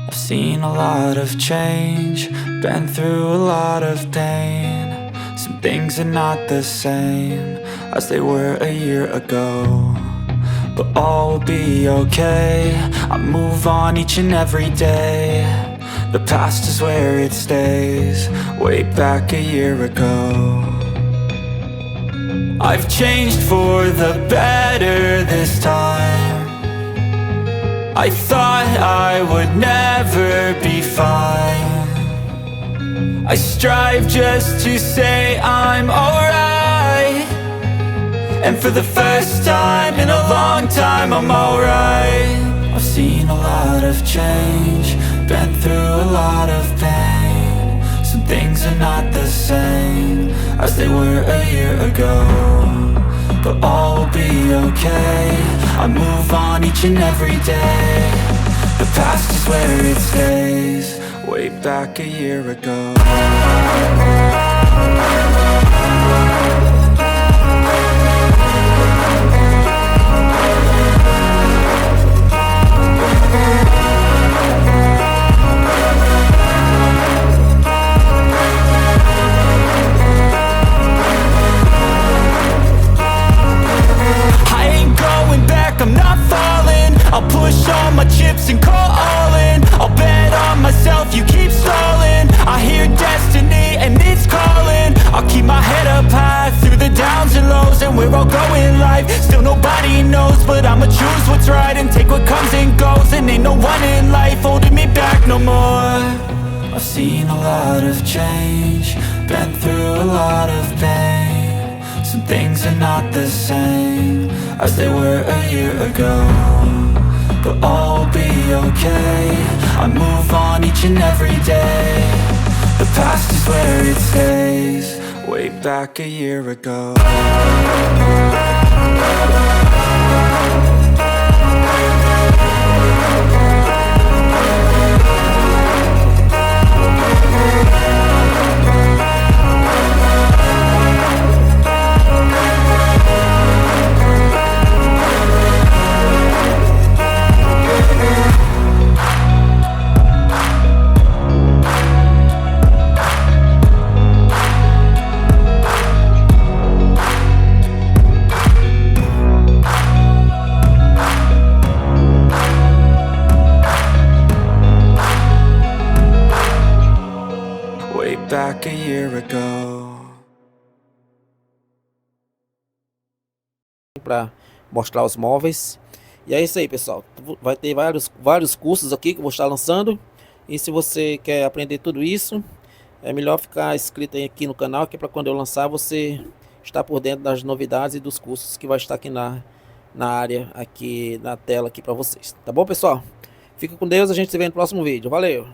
I've seen a lot of change, been through a lot of pain. Some things are not the same as they were a year ago, but all will be okay. I move on each and every day. The past is where it stays, way back a year ago. I've changed for the better this time. I thought I would never be fine. I strive just to say I'm alright, and for the first time in a long time I'm alright. I've seen a lot of change, been through a lot of pain. Some things are not the same as they were a year ago, but all will be okay. I move on each and every day. The past is where it stays, way back a year ago. I'm not falling, I'll push all my chips and call all in. I'll bet on myself, you keep stalling. I hear destiny and it's calling. I'll keep my head up high through the downs and lows, and we're all going live. Still nobody knows, but I'ma choose what's right and take what comes and goes. And ain't no one in life holding me back no more. I've seen a lot of change, been through a lot of pain. Some things are not the same as they were a year ago, but all will be okay. I move on each and every day. The past is where it stays, way back a year ago. Back a year ago. Para mostrar os móveis. E é isso aí, pessoal. Vai ter vários cursos aqui que eu vou estar lançando. E se você quer aprender tudo isso, é melhor ficar inscrito aqui no canal, que para quando eu lançar você está por dentro das novidades e dos cursos que vai estar aqui na área, aqui na tela aqui para vocês. Tá bom, pessoal? Fica com Deus, a gente se vê no próximo vídeo. Valeu!